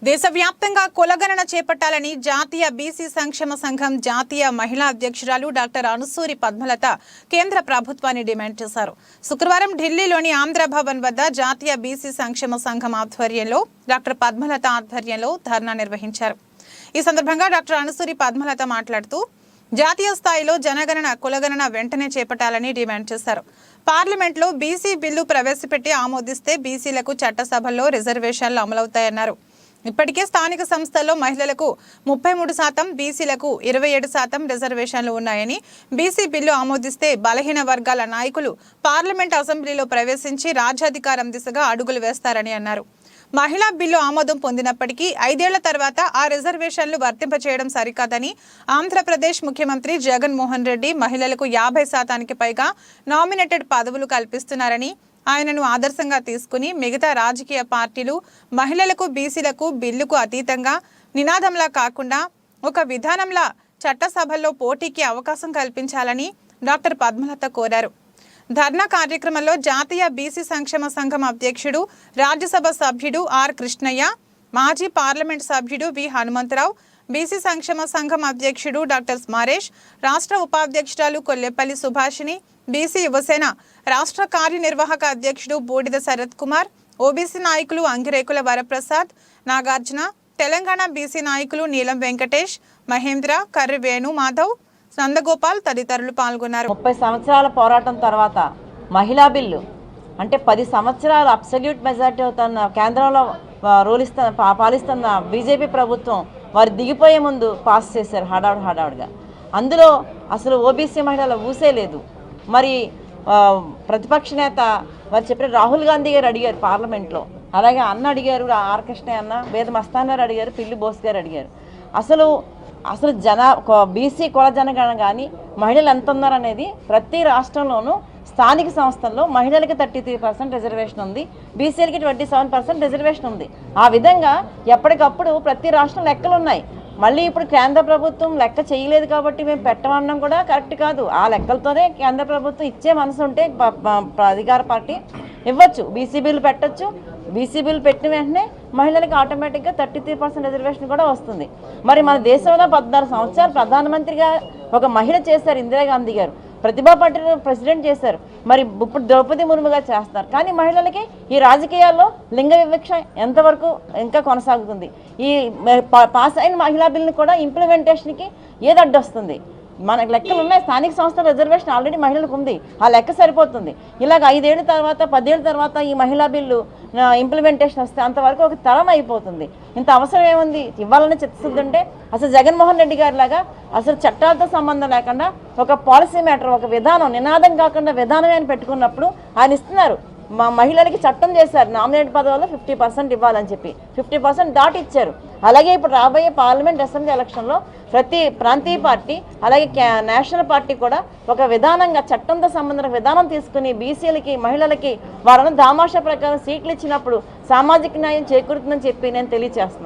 దేశవ్యాప్తంగా కులగణన చేపట్టాలని జాతీయ బీసీ సంక్షేమ సంఘం జాతీయ మహిళా అధ్యక్షురాలు డాక్టర్ అనుసూరి పద్మలత కేంద్ర ప్రభుత్వాన్ని డిమాండ్ చేశారు. శుక్రవారం ఢిల్లీలోని ఆంధ్ర భవన్ వద్ద జాతీయ బీసీ సంక్షేమ సంఘం ఆధ్వర్యంలో డాక్టర్ పద్మలత ఆధ్వర్యంలో ధర్నా నిర్వహించారు. ఈ సందర్భంగా డాక్టర్ అనుసూరి పద్మలత మాట్లాడుతూ జాతీయ స్థాయిలో జనగణన కులగణన వెంటనే చేపట్టాలని డిమాండ్ చేశారు. పార్లమెంట్లో బీసీ బిల్లు ప్రవేశపెట్టి ఆమోదిస్తే బీసీలకు చట్టసభల్లో రిజర్వేషన్లు అమలవుతాయన్నారు. ఇప్పటికే స్థానిక సంస్థల్లో మహిళలకు 33%, బీసీలకు 27% రిజర్వేషన్లు ఉన్నాయని, బీసీ బిల్లు ఆమోదిస్తే బలహీన వర్గాల నాయకులు పార్లమెంట్ అసెంబ్లీలో ప్రవేశించి రాజ్యాధికారం దిశగా అడుగులు వేస్తారని అన్నారు. మహిళా బిల్లు ఆమోదం పొందినప్పటికీ 5 ఏళ్ల తర్వాత ఆ రిజర్వేషన్లు వర్తింపచేయడం సరికాదని, ఆంధ్రప్రదేశ్ ముఖ్యమంత్రి జగన్మోహన్ రెడ్డి మహిళలకు 50%కి పైగా నామినేటెడ్ పదవులు కల్పిస్తున్నారని, ఆయనను ఆదర్శంగా తీసుకుని మిగతా రాజకీయ పార్టీలు మహిళలకు బీసీలకు బిల్లుకు అతీతంగా నినాదంలా కాకుండా ఒక విధానంలా చట్టసభల్లో పోటీకి అవకాశం కల్పించాలని డాక్టర్ పద్మలత కోరారు. ధర్నా కార్యక్రమంలో జాతీయ బీసీ సంక్షేమ సంఘం అధ్యక్షుడు, రాజ్యసభ సభ్యుడు ఆర్ కృష్ణయ్య, మాజీ పార్లమెంట్ సభ్యుడు వి హనుమంతరావు, బీసీ సంక్షేమ సంఘం అధ్యక్షుడు డాక్టర్ స్మరేష్, రాష్ట్ర ఉపాధ్యక్షురాలు కొల్లేపల్లి సుభాషిణి, బీసీ యువసేన రాష్ట్ర కార్యనిర్వాహక అధ్యక్షుడు బూడిద శరత్ కుమార్, ఓబీసీ నాయకులు అంగిరేకుల వరప్రసాద్, నాగార్జున, తెలంగాణ బీసీ నాయకులు నీలం వెంకటేష్, మహేంద్ర, కర్రి వేణు మాధవ్, నందగోపాల్ తదితరులు పాల్గొన్నారు. 30 సంవత్సరాల పోరాటం తర్వాత మహిళా బిల్లు అంటే 10 సంవత్సరాలు అబ్సల్యూట్ మెజారిటీ అవుతున్న కేంద్రంలో పాలిస్తున్న బీజేపీ ప్రభుత్వం వారు దిగిపోయే ముందు పాస్ చేశారు హడావుడిగా. అందులో అసలు ఓబీసీ మహిళల ఊసే లేదు. మరి ప్రతిపక్ష నేత వారు చెప్పిన రాహుల్ గాంధీ గారు అడిగారు పార్లమెంట్లో, అలాగే అన్న అడిగారు, ఆర్ కృష్ణయ్య అన్న, వేద మస్తాన్ గారు అడిగారు, పిల్లి బోస్ గారు అడిగారు. అసలు బీసీ కుల జనగణన కానీ మహిళలు ఎంత ఉన్నారనేది ప్రతి రాష్ట్రంలోనూ స్థానిక సంస్థల్లో మహిళలకి 33% రిజర్వేషన్ ఉంది, బీసీలకి 27% రిజర్వేషన్ ఉంది. ఆ విధంగా ఎప్పటికప్పుడు ప్రతి రాష్ట్రం లెక్కలు ఉన్నాయి. మళ్ళీ ఇప్పుడు కేంద్ర ప్రభుత్వం లెక్క చేయలేదు కాబట్టి మేము పెట్టమనడం కూడా కరెక్ట్ కాదు. ఆ లెక్కలతోనే కేంద్ర ప్రభుత్వం ఇచ్చే మనసు ఉంటే అధికార పార్టీ ఇవ్వచ్చు, బీసీ బిల్లు పెట్టచ్చు. బీసీ బిల్లు పెట్టిన వెంటనే మహిళలకు ఆటోమేటిక్గా 33% రిజర్వేషన్ కూడా వస్తుంది. మరి మన దేశంలో 14 సంవత్సరాలు ప్రధానమంత్రిగా ఒక మహిళ చేశారు ఇందిరాగాంధీ గారు, ప్రతిభా పాటిల్ ప్రెసిడెంట్ చేశారు, మరి ఇప్పుడు ద్రౌపది ముర్ము గారు చేస్తున్నారు. కానీ మహిళలకి ఈ రాజకీయాల్లో లింగ వివక్ష ఎంతవరకు ఇంకా కొనసాగుతుంది? ఈ పాస్ అయిన మహిళా బిల్లుని కూడా ఇంప్లిమెంటేషన్కి ఏది అడ్డొస్తుంది? మనకు లెక్కలు ఉన్నాయి, స్థానిక సంస్థల రిజర్వేషన్ ఆల్రెడీ మహిళలకు ఉంది, ఆ లెక్క సరిపోతుంది. ఇలాగ 5 ఏళ్ళ తర్వాత 10 ఏళ్ళ తర్వాత ఈ మహిళా బిల్లు ఇంప్లిమెంటేషన్ వస్తే అంతవరకు ఒక తరం అయిపోతుంది. ఇంత అవసరం ఏముంది? ఇవ్వాలని చిత్తశుద్ధి ఉంటే అసలు జగన్మోహన్ రెడ్డి గారి లాగా అసలు చట్టాలతో సంబంధం లేకుండా ఒక పాలసీ మ్యాటర్, ఒక విధానం, నినాదం కాకుండా విధానమే అని పెట్టుకున్నప్పుడు ఆయన ఇస్తున్నారు. మా మహిళలకి చట్టం చేశారు, నామినేట్ పదవుల్లో 50% ఇవ్వాలని చెప్పి 50% దాటి ఇచ్చారు. అలాగే ఇప్పుడు రాబోయే పార్లమెంట్ అసెంబ్లీ ఎలక్షన్లో ప్రతి ప్రాంతీయ పార్టీ అలాగే నేషనల్ పార్టీ కూడా ఒక విధానంగా చట్టంతో సంబంధించిన విధానం తీసుకుని బీసీలకి మహిళలకి వారన్న దామాషా ప్రకారం సీట్లు ఇచ్చినప్పుడు సామాజిక న్యాయం చేకూరుతుందని చెప్పి నేను తెలియజేస్తున్నాను.